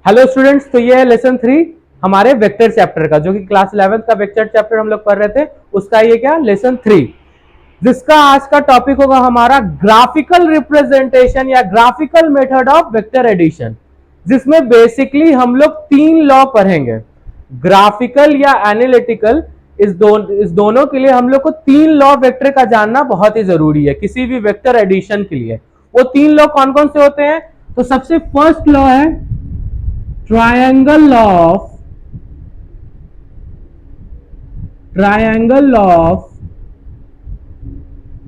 Hello students, तो ये है लेसन 3 हमारे वेक्टर चैप्टर का, जो कि क्लास 11th का वेक्टर चैप्टर हम लोग पढ़ रहे थे। उसका ये क्या लेसन 3, जिसका आज का टॉपिक होगा हमारा ग्राफिकल रिप्रेजेंटेशन या graphical method of vector addition, जिसमें बेसिकली हम लोग 3 लॉ पढ़ेंगे, ग्राफिकल या एनालिटिकल। इस दोनों के लिए हम लोग को 3 लॉ वेक्टर का जानना बहुत ही जरूरी है किसी भी वेक्टर एडिशन के लिए। वो 3 लॉ कौन कौन से होते हैं? तो सबसे फर्स्ट लॉ है triangle of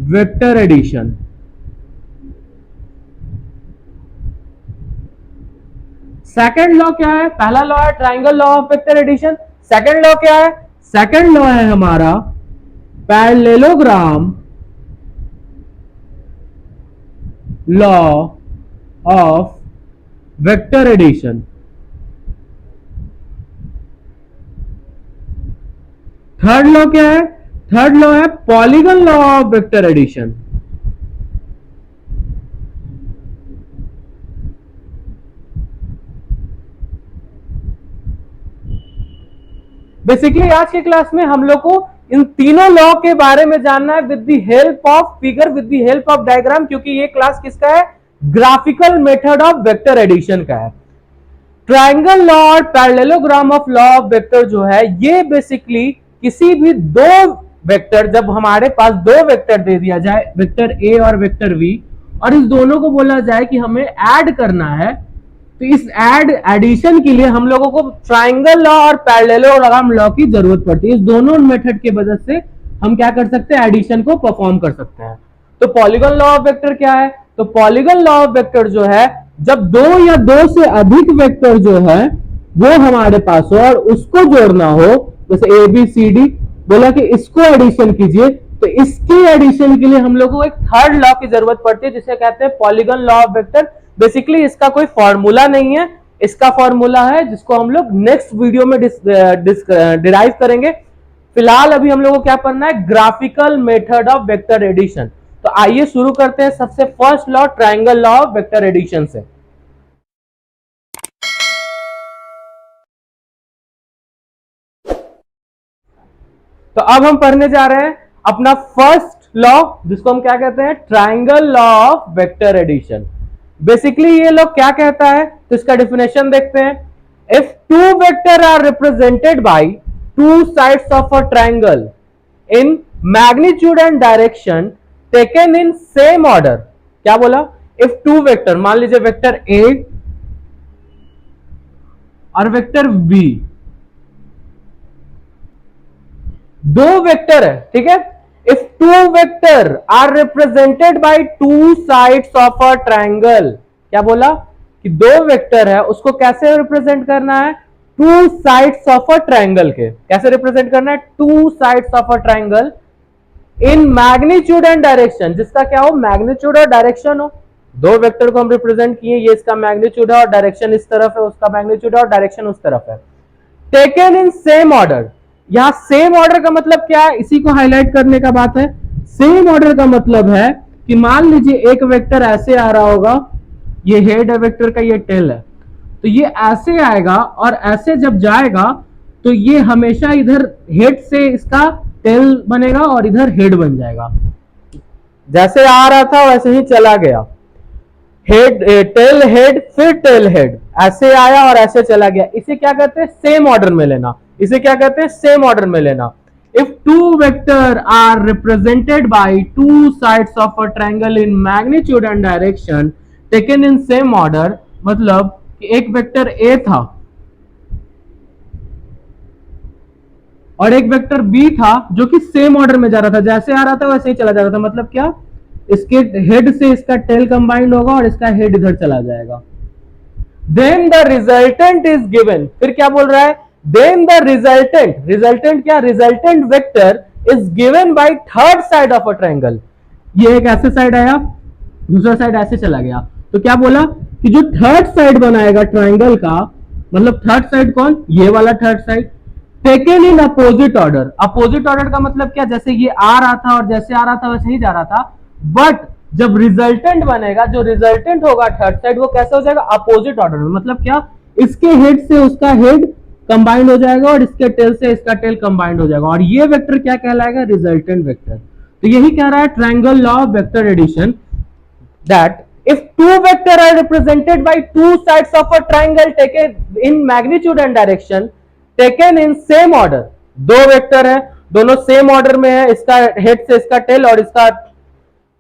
vector addition. Second law क्या है? पहला लॉ है triangle law of vector addition. Second law क्या है? सेकंड लॉ है हमारा parallelogram law of vector addition. Third law क्या है? थर्ड लॉ है polygon law of vector addition. Basically आज के क्लास में हम लोग को इन तीनों लॉ के बारे में जानना है with the help of figure, with the help of diagram, क्योंकि ये क्लास किसका है? Graphical method of vector addition का है। ट्रायंगल लॉ और parallelogram of law of vector जो है, ये बेसिकली किसी भी दो वेक्टर, जब हमारे पास दो वेक्टर दे दिया जाए, वेक्टर ए और वेक्टर वी, और इस दोनों को बोला जाए कि हमें ऐड करना है, तो इस एडिशन के लिए हम लोगों को ट्रायंगल लॉ और पैरेललोग्राम लॉ की जरूरत पड़ती है। इस दोनों मेथड की वजह से हम क्या कर सकते हैं? एडिशन को परफॉर्म कर सकते हैं। तो पॉलीगन लॉ ऑफ वेक्टर क्या है? तो पॉलीगन लॉ ऑफ वेक्टर जो है, जब दो या दो से अधिक वेक्टर जो है वो हमारे पास हो और उसको जोड़ना हो, जैसे ए बी सी डी, बोला कि इसको एडिशन कीजिए, तो इसके एडिशन के लिए हम लोग को एक थर्ड लॉ की जरूरत पड़ती है, जिसे कहते हैं polygon law of vector. Basically इसका कोई फॉर्मूला नहीं है, इसका फॉर्मूला है जिसको हम लोग नेक्स्ट वीडियो में डिराइव करेंगे। फिलहाल अभी हम लोग को क्या पढ़ना है? Graphical method of vector addition. तो आइए शुरू करते हैं सबसे first law triangle law of vector addition से। तो अब हम पढ़ने जा रहे हैं अपना फर्स्ट लॉ, जिसको हम क्या कहते हैं? Triangle law of vector addition. Basically ये लॉ क्या कहता है, तो इसका डेफिनेशन देखते हैं। If two vector are represented by two sides of a triangle in magnitude and direction taken in same order. क्या बोला? इफ टू वेक्टर, मान लीजिए वेक्टर ए और वेक्टर बी, दो वेक्टर है, ठीक है। If two vector are represented by two sides of a triangle, क्या बोला? कि दो वेक्टर है, उसको कैसे रिप्रेजेंट करना है? To sides of a triangle के कैसे रिप्रेजेंट करना है? To sides of a triangle in magnitude and direction, जिसका क्या हो? मैग्नीट्यूड और डायरेक्शन हो। दो वेक्टर को हम रिप्रेजेंट किए, ये इसका मैग्नीट्यूड है और डायरेक्शन इस तरफ है, उसका मैग्नीट्यूड और डायरेक्शन उस तरफ है। Taken in same order. यहां सेम ऑर्डर का मतलब क्या है? इसी को हाईलाइट करने का बात है। सेम ऑर्डर का मतलब है कि मान लीजिए एक वेक्टर ऐसे आ रहा होगा, ये हेड है वेक्टर का, ये टेल है, तो ये ऐसे आएगा और ऐसे जब जाएगा तो ये हमेशा इधर हेड से इसका टेल बनेगा और इधर हेड बन जाएगा। जैसे आ रहा था वैसे ही चला गया, हेड टेल हेड फिर टेल हेड, ऐसे आया और ऐसे चला गया। इसे क्या कहते हैं? सेम ऑर्डर में लेना। इसे क्या कहते हैं? सेम ऑर्डर में लेना। If two vector are represented by two sides of a triangle in magnitude and direction taken in same order, मतलब कि एक वेक्टर ए था और एक वेक्टर बी था जो कि सेम ऑर्डर में जा रहा था, जैसे आ रहा था वैसे ही चला जा रहा था। मतलब क्या? इसके हेड से इसका टेल कंबाइंड होगा और इसका हेड इधर चला जाएगा। Then the resultant is given. फिर क्या बोल रहा है? देन द रिजल्टेंट क्या? Resultant vector is given by third side of a triangle. ये एक ऐसे साइड आया, दूसरा साइड ऐसे चला गया, तो क्या बोला कि जो थर्ड साइड बनाएगा ट्रायंगल का, मतलब थर्ड साइड कौन? ये वाला third side, taken in opposite order. Opposite order का मतलब क्या? जैसे ये आ रहा था और जैसे आ रहा था वैसे ही जा रहा था, बट जब रिजल्टेंट बनेगा, जो रिजल्टेंट होगा थर्ड साइड, वो कैसे हो जाएगा? अपोजिट ऑर्डर में। मतलब क्या? इसके हेड से उसका हेड कंबाइंड हो जाएगा और इसके टेल से इसका टेल कंबाइंड हो जाएगा, और ये वेक्टर क्या कहलाएगा? Resultant vector. तो यही कह रहा है triangle law of vector addition, that if two vector are represented by two sides of a triangle taken in magnitude and direction taken in same order, दो वेक्टर है, दोनों सेम ऑर्डर में है, इसका हेड से इसका टेल और इसका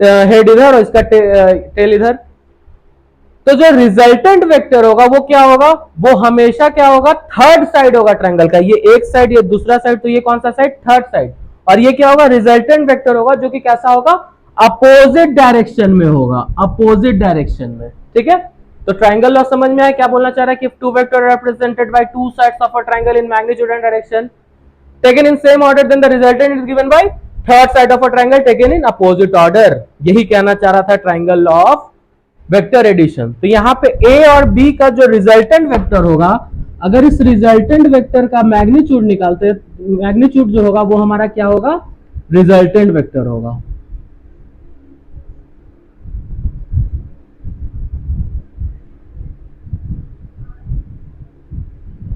हेड इधर और इसका टेल इधर, तो जो रिजल्टेंट वेक्टर होगा वो क्या होगा? वो हमेशा क्या होगा? थर्ड साइड होगा ट्रायंगल का, ये एक साइड, ये दूसरा साइड, तो ये कौन सा साइड? Third side. और ये क्या होगा? रिजल्टेंट वेक्टर होगा, जो कि कैसा होगा? अपोजिट डायरेक्शन में होगा, अपोजिट डायरेक्शन में। ठीक है, तो ट्रायंगल लॉ समझ में आया? क्या बोलना चाह रहा है कि two vector represented by two sides of a triangle in magnitude and direction taken in same order, then the resultant is given by third side of a triangle taken in opposite order. यही कहना चाह रहा था triangle law of vector addition. तो यहां पे ए और B का जो रिजल्टेंट वेक्टर होगा, अगर इस रिजल्टेंट वेक्टर का मैग्नीट्यूड निकालते हैं, मैग्नीट्यूड जो होगा वो हमारा क्या होगा? रिजल्टेंट वेक्टर होगा।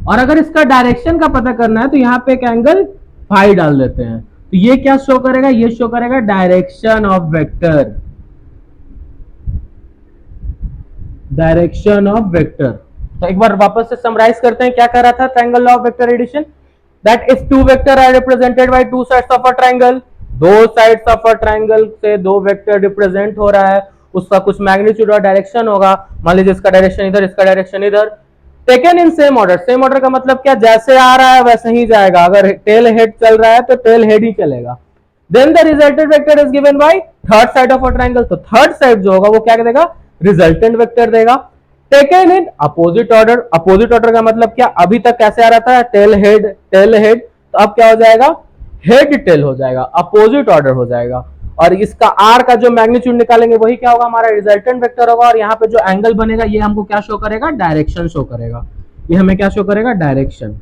और अगर इसका डायरेक्शन का पता करना है तो यहां पे एक एंगल फाई डाल देते हैं, तो ये क्या शो करेगा? ये शो करेगा direction of vector, direction of vector. तो एक बार वापस से समराइज करते हैं, क्या कर रहा था triangle law of vector addition, that if two vector are represented by two sides of a triangle, दो साइड्स ऑफ अ ट्रायंगल से दो वेक्टर रिप्रेजेंट हो रहा है, उसका कुछ मैग्नीट्यूड और डायरेक्शन होगा, मान लीजिए इसका डायरेक्शन इधर, इसका डायरेक्शन इधर, taken in same order. Same order का मतलब क्या? जैसे आ रहा है वैसे ही जाएगा, अगर टेल हेड चल रहा है तो टेल हेड ही चलेगा। Then the resultant vector is given by third side of a triangle, तो थर्ड साइड जो होगा वो क्या देगा? रिजल्टेंट वेक्टर देगा, taken in opposite order. Opposite order का मतलब क्या? अभी तक कैसे आ रहा था? टेल हेड टेल हेड, तो अब क्या हो जाएगा? हेड टेल हो जाएगा, अपोजिट ऑर्डर हो जाएगा। और इसका आर का जो मैग्नीट्यूड निकालेंगे वही क्या होगा? हमारा रिजल्टेंट वेक्टर होगा। और यहाँ पे जो एंगल बनेगा ये हमको क्या शो करेगा? डायरेक्शन शो करेगा। ये हमें क्या शो करेगा? डायरेक्शन।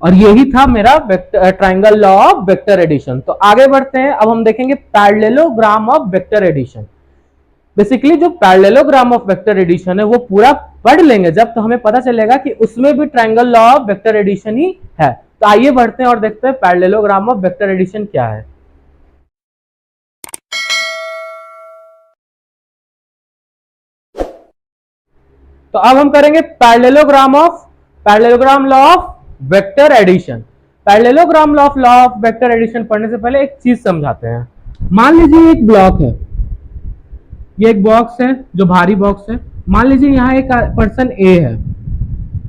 और यही था मेरा triangle law of vector addition. तो आगे बढ़ते हैं, अब हम देखेंगे parallelogram of vector addition. Basically जो पैरेललोग्राम ऑफ वेक्टर एडिशन है वो पूरा पढ़ लेंगे जब, तो हमें पता चलेगा कि उसमें भी triangle law of vector addition ही है। तो आइए बढ़ते हैं और देखते हैं पैरेललोग्राम ऑफ वेक्टर एडिशन क्या है। तो अब हम करेंगे parallelogram law of vector addition. Parallelogram law of vector addition पढ़ने से पहले एक चीज समझाते हैं। मान लीजिए एक ब्लॉक है, ये एक बॉक्स है जो भारी बॉक्स है। मान लीजिए यहाँ एक पर्सन ए है,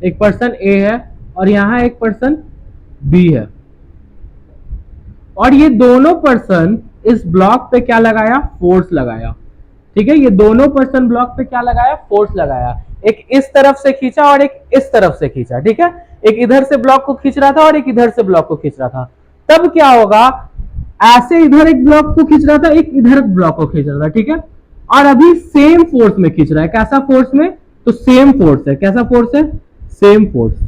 एक पर्सन ए है और यहाँ एक पर्सन बी है, और ये दोनों पर्सन इस ब्लॉक पे क्या लगाया? फोर्स लगाया। ठीक है, ये दोनों पर्सन ब्लॉक पे क्या लगाया? फोर्स लगाया। एक इस तरफ से खींचा और एक इस तरफ से खींचा। ठीक है, एक इधर से ब्लॉक को खींच रहा था और एक इधर से ब्लॉक को खींच रहा था। तब क्या होगा? ऐसे इधर एक ब्लॉक को खींच रहा था, एक इधर ब्लॉक को खींच रहा था। ठीक है, और अभी सेम फोर्स में खींच रहा है। कैसा फोर्स में? तो सेम फोर्स है। कैसा फोर्स है? Same force.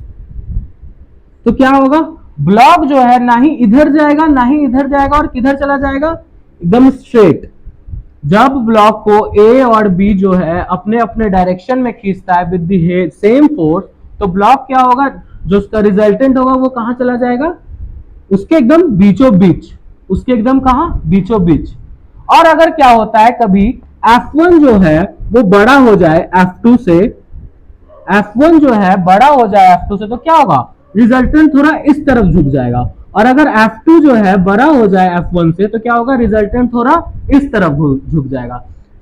तो क्या होगा? ब्लॉक जो है ना ही इधर जाएगा ना ही इधर जाएगा, और किधर चला जाएगा? एकदम स्ट्रेट। जब ब्लॉक को ए और बी जो है अपने अपने डायरेक्शन में खींचता है विद द सेम फोर्स, तो ब्लॉक क्या होगा? जो उसका रिजल्टेंट होगा वो कहां चला जाएगा? उसके एकदम बीचों बीच। उसके एकदम कहां? बीचों बीच। और अगर क्या होता है कभी F1 जो है वो बड़ा हो जाए F2 से, F1 जो है बड़ा हो जाए F2 से, तो क्या होगा? रिजल्टेंट थोड़ा इस तरफ झुक जाएगा। और अगर F2 जो है बड़ा हो जाए F1 से, तो क्या होगा? रिजल्टेंट थोड़ा इस तरफ झुक जाएगा।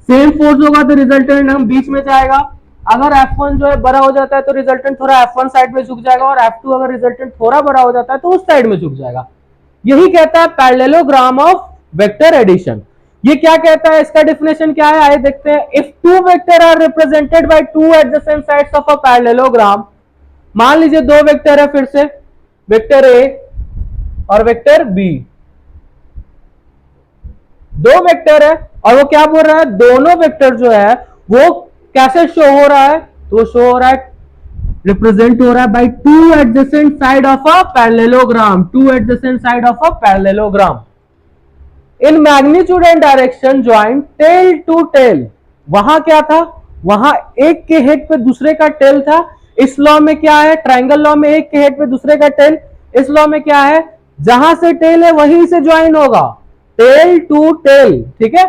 सेम फोर्स होगा तो रिजल्टेंट हम बीच में जाएगा। अगर F1 जो है बड़ा हो जाता है तो रिजल्टेंट थोड़ा F1 साइड में झुक जाएगा, और F2 अगर रिजल्टेंट थोड़ा बड़ा हो जाता है तो उस साइड में झुक जाएगा। यही कहता है पैरेललोग्राम ऑफ वेक्टर एडिशन। ये क्या कहता है? इसका डेफिनेशन क्या है? आइए देखते हैं। If two vector are represented by two adjacent sides of a parallelogram, मान लीजिए दो वेक्टर है, फिर से वेक्टर ए और वेक्टर बी, दो वेक्टर है, और वो क्या बोल रहा है? दोनों वेक्टर जो है वो कैसे शो हो रहा है? तो वो शो हो रहा है, रिप्रेजेंट हो रहा है by two adjacent side of a parallelogram. Two adjacent side of a parallelogram in magnitude and direction joint tail to tail. वहां क्या था? वहां एक के हेड पे दूसरे का टेल था, इस लॉ में क्या है, ट्राइंगल लॉ में एक के हेड पे दूसरे का टेल, इस लॉ में क्या है, जहां से टेल है वहीं से ज्वाइन होगा, टेल टू टेल, ठीक है।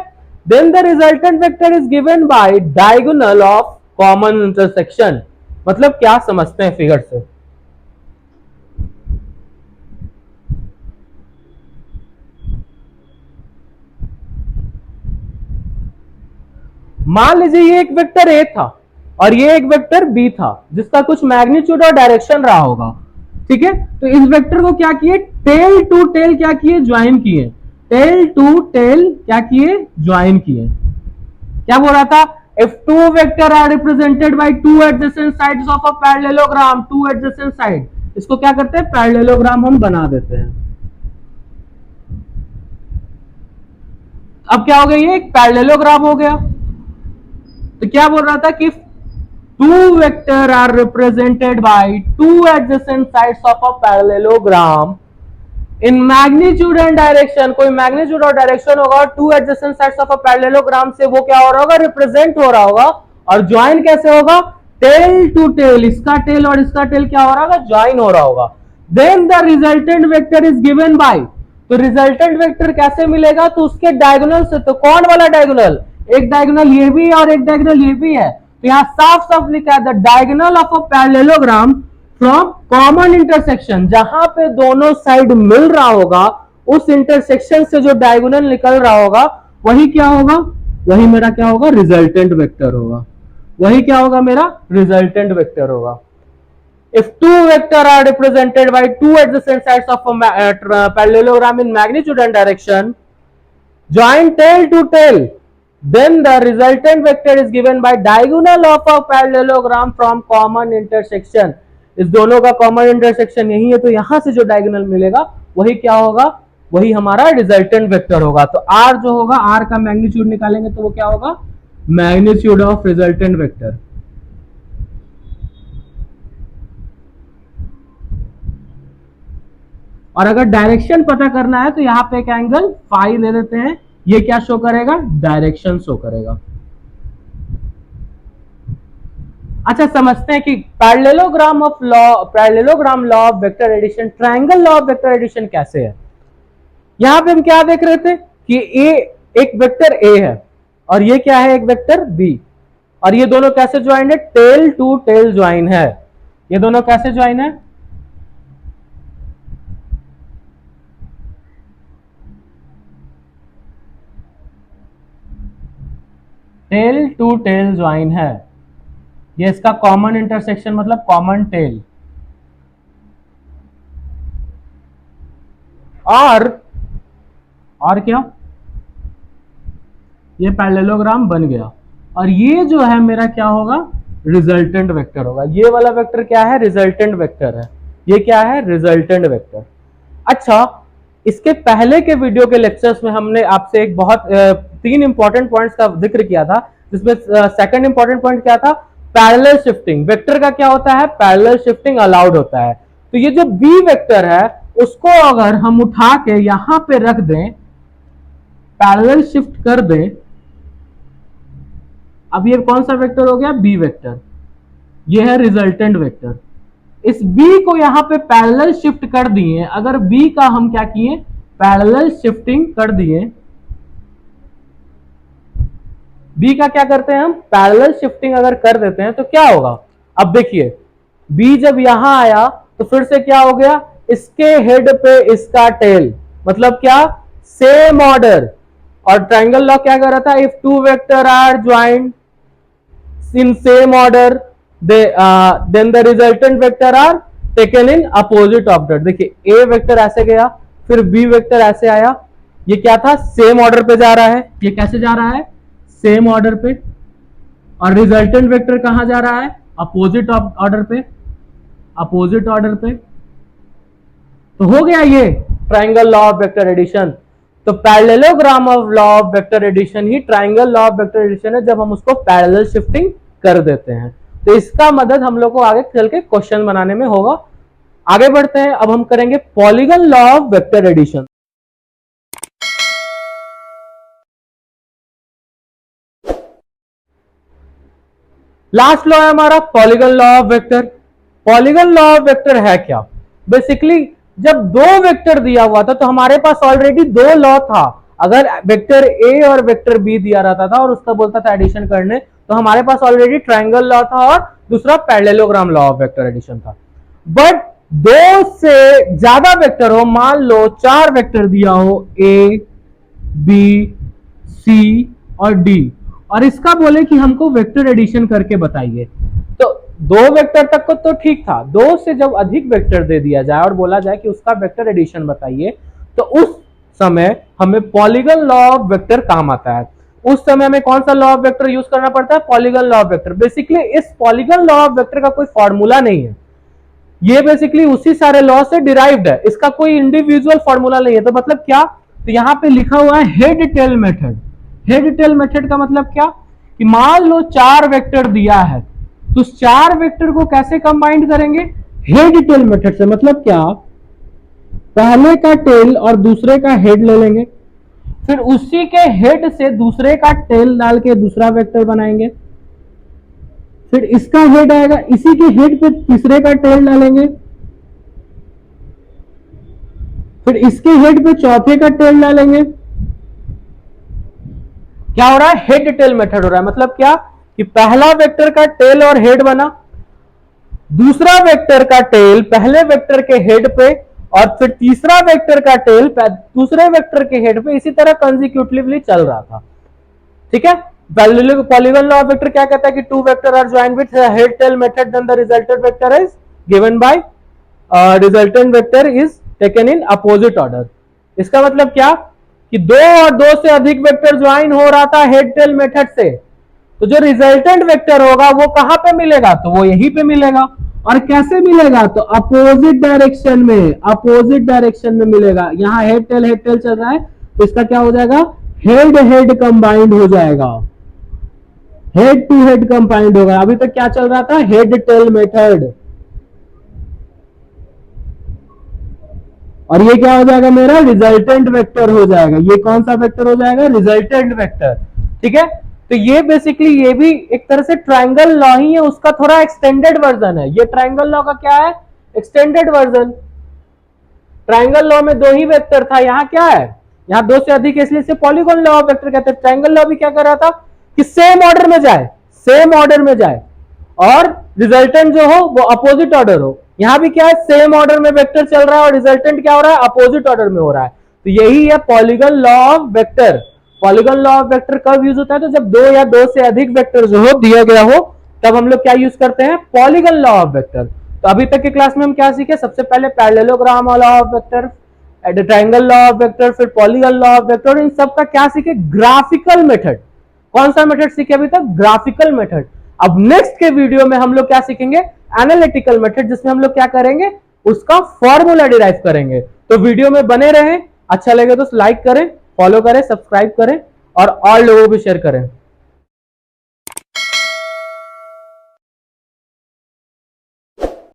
Then the resultant vector is given by diagonal of common intersection. मतलब क्या समझते हैं फिगर से? मान लीजिए ये एक वेक्टर ए था और ये एक वेक्टर बी था जिसका कुछ मैग्नीट्यूड और डायरेक्शन रहा होगा, ठीक है। तो इस वेक्टर को क्या किए, टेल टू टेल क्या किए, ज्वाइन किए, टेल टू टेल क्या किए, ज्वाइन किए। क्या बोल रहा था, if two vector are represented by two adjacent sides of a parallelogram, two adjacent side, इसको क्या करते हैं, पैरेललोग्राम हम बना देते हैं। अब क्या हो गया, ये एक पैरेललोग्राम हो गया। तो क्या बोल रहा था कि two vector are represented by two adjacent sides of a parallelogram in magnitude and direction, कोई मैग्नीट्यूड और डायरेक्शन होगा, to adjacent sides of a parallelogram से वो क्या हो रहा होगा, रिप्रेजेंट हो रहा होगा। और ज्वाइन कैसे होगा, टेल टू टेल, इसका टेल और इसका टेल क्या हो रहा होगा, ज्वाइन हो रहा होगा। Then the resultant vector is given by, तो रिजल्टेंट वेक्टर कैसे मिलेगा, तो उसके डायगोनल से। तो कौन वाला डायगोनल, एक डायगोनल ये भी है और एक डायगोनल ये भी है। तो यहां साफ साफ लिखा है the diagonal of a parallelogram from common intersection, जहां पे दोनों साइड मिल रहा होगा उस इंटरसेक्शन से जो डायगोनल निकल रहा होगा वही क्या होगा, वही मेरा क्या होगा, रिजल्टेंट वेक्टर होगा। वही क्या होगा, मेरा रिजल्टेंट वेक्टर होगा। If two vector are represented by two adjacent sides of a parallelogram in magnitude and direction, join tail to tail, then the resultant vector is given by diagonal of a parallelogram from common intersection। इस दोनों का common intersection यही है, तो यहां से जो diagonal मिलेगा वही क्या होगा, वही हमारा रिजल्टेंट वेक्टर होगा। तो आर जो होगा, आर का मैग्नीट्यूड निकालेंगे तो वो क्या होगा, मैग्नीट्यूड ऑफ रिजल्टेंट वेक्टर। और अगर डायरेक्शन पता करना है तो यहां पे एक एंगल फाई ले देते हैं, ये क्या शो करेगा, डायरेक्शन शो करेगा। अच्छा समझते हैं कि parallelogram law of vector addition, triangle law of vector addition कैसे है। यहां पे हम क्या देख रहे थे कि ए, एक वेक्टर ए है और ये क्या है, एक वेक्टर बी, और ये दोनों कैसे ज्वाइन है, टेल टू टेल ज्वाइन है। ये दोनों कैसे ज्वाइन है, टेल टू टेल ज्वाइन है। ये इसका कॉमन इंटरसेक्शन मतलब कॉमन टेल। और क्या, ये पैरेललोग्राम बन गया और ये जो है मेरा क्या होगा, रिजल्टेंट वेक्टर होगा। ये वाला वेक्टर क्या है, रिजल्टेंट वेक्टर है। ये क्या है, रिजल्टेंट वेक्टर। अच्छा, इसके पहले के वीडियो के लेक्चर्स में हमने आपसे एक बहुत तीन इंपॉर्टेंट पॉइंट्स का जिक्र किया था, जिसमें सेकंड इंपॉर्टेंट पॉइंट क्या था, पैरेलल शिफ्टिंग। वेक्टर का क्या होता है, पैरेलल शिफ्टिंग अलाउड होता है। तो ये जो बी वेक्टर है उसको अगर हम उठा के यहां पे रख दें, पैरेलल शिफ्ट कर दें, अब ये कौन सा वेक्टर हो गया, बी वेक्टर। ये है रिजल्टेंट वेक्टर। इस बी को यहां पे पैरेलल शिफ्ट कर दिए, अगर बी का हम क्या किए, पैरेलल शिफ्टिंग कर दिए, बी का क्या करते हैं हम, पैरेलल शिफ्टिंग अगर कर देते हैं तो क्या होगा। अब देखिए बी जब यहां आया तो फिर से क्या हो गया, इसके हेड पे इसका टेल, मतलब क्या, सेम ऑर्डर। और ट्रायंगल लॉ क्या कर रहा था, if two vector are joined in same order, then the resultant vector are taken in opposite order। देखिए a वेक्टर ऐसे गया, फिर b वेक्टर ऐसे आया, ये क्या था, सेम ऑर्डर पे जा रहा है। ये कैसे जा रहा है, सेम ऑर्डर पे। और रिजल्टेंट वेक्टर कहां जा रहा है, अपोजिट ऑर्डर पे, अपोजिट ऑर्डर पे। तो हो गया ये triangle law of vector addition. तो parallelogram of law of vector addition ही triangle law of vector addition है, जब हम उसको पैरेलल शिफ्टिंग कर देते हैं। तो इसका मदद हम लोग को आगे चल के क्वेश्चन बनाने में होगा। आगे बढ़ते हैं, अब हम करेंगे polygon law of vector addition. Last law है हमारा polygon law of vector. Polygon law of vector है क्या? बेसिकली जब दो वेक्टर दिया हुआ था तो हमारे पास ऑलरेडी दो लॉ था। अगर वेक्टर ए और वेक्टर बी दिया रहता था और उसका बोलता था एडिशन करने, तो हमारे पास ऑलरेडी ट्रायंगल लॉ था और दूसरा parallelogram law of vector addition था। बट दो से ज्यादा वेक्टर हो, मान लो 4 वेक्टर दिया हो, ए बी सी और डी, और इसका बोले कि हमको वेक्टर एडिशन करके बताइए, तो दो वेक्टर तक को तो ठीक था। दो से जब अधिक वेक्टर दे दिया जाए और बोला जाए कि उसका वेक्टर एडिशन बताइए, तो उस समय हमें पॉलीगन लॉ ऑफ वेक्टर काम आता है। उस समय हमें कौन सा लॉ ऑफ वेक्टर यूज करना पड़ता है? Polygon law of vector. Basically इस पॉलीगन लॉ ऑफ वेक्टर का कोई फॉर्मूला नहीं है, ये बेसिकली उसी सारे लॉ से डिराइव्ड है, इसका कोई इंडिविजुअल फॉर्मूला नहीं है। तो मतलब क्या? तो यहां पे लिखा हुआ है head tail method. Head tail method का मतलब क्या कि मान लो 4 वेक्टर दिया है, तो 4 वेक्टर को कैसे कंबाइन करेंगे? हेड टेल मेथड से। मतलब क्या? पहले का टेल और दूसरे का हेड ले लेंगे, फिर उसी के हेड से दूसरे का टेल डाल के दूसरा वेक्टर बनाएंगे, फिर इसका हेड आएगा, इसी के हेड पे तीसरे का टेल डालेंगे, फिर इसके हेड पे चौथे का टेल डालेंगे। क्या हो रहा है? हेड टेल मेथड हो रहा है। मतलब क्या कि पहला वेक्टर का टेल और हेड बना, दूसरा वेक्टर का टेल पहले वेक्टर के हेड पे, और फिर तीसरा वेक्टर का टेल दूसरे वेक्टर के हेड पे, इसी तरह कंसेक्यूटिवली चल रहा था। ठीक है? पॉलीगन लॉ ऑफ वेक्टर क्या कहता है कि two vector are joined with head tail method, then the resultant vector is given by resultant vector is taken in opposite order. इसका मतलब क्या कि दो और दो से अधिक वेक्टर ज्वाइन हो रहा था हेड टेल मेथड से, तो जो रिजल्टेंट वेक्टर होगा वो कहां पे मिलेगा? तो वो यहीं पे मिलेगा। और कैसे मिलेगा? तो अपोजिट डायरेक्शन में, अपोजिट डायरेक्शन में मिलेगा। यहां हेड टेल चल रहा है, तो इसका क्या हो जाएगा? हेड हेड कंबाइंड हो जाएगा, हेड टू हेड कंबाइंड होगा। अभी तक क्या चल रहा था? Head tail method. और ये क्या हो जाएगा? मेरा रिजल्टेंट वेक्टर हो जाएगा। ये कौन सा वेक्टर हो जाएगा? Resultant vector. ठीक है? तो ये बेसिकली ये भी एक तरह से ट्रायंगल लॉ ही है, उसका थोड़ा एक्सटेंडेड वर्जन है। ये ट्रायंगल लॉ का क्या है? Extended version. ट्रायंगल लॉ में दो ही वेक्टर था, यहां क्या है? यहां दो से अधिक, इसलिए इसे पॉलीगन लॉ ऑफ वेक्टर कहते हैं। ट्रायंगल लॉ भी क्या कर रहा था कि सेम ऑर्डर में जाए, सेम ऑर्डर में जाए, और रिजल्टेंट जो हो वो अपोजिट ऑर्डर हो। यहां भी क्या है? सेम ऑर्डर में वेक्टर चल रहा है और रिजल्टेंट क्या हो रहा है? अपोजिट ऑर्डर में हो रहा है। तो यही है polygon law of vector. Polygon law of vector कब यूज होता है? तो जब दो या दो से अधिक वेक्टर जो हो दिया गया हो, तब हम लोग क्या यूज करते हैं? Polygon law of vector. तो अभी तक के क्लास में हम क्या सीखे? सबसे पहले parallelogram law of vector, triangle law of vector, फिर पॉलीगन लॉ ऑफ वेक्टर। इन सब का क्या सीखे? Graphical method. कौन सा मेथड सीखे अभी तक? Graphical method. अब नेक्स्ट के वीडियो में हम लोग क्या सीखेंगे? एनालिटिकल मेथड, जिसमें हम लोग क्या करेंगे? उसका फॉर्मूला डिराइव करेंगे। तो वीडियो में बने रहें। अच्छा लगे तो लाइक करें, फॉलो करें, सब्सक्राइब करें और लोगों को भी शेयर करें।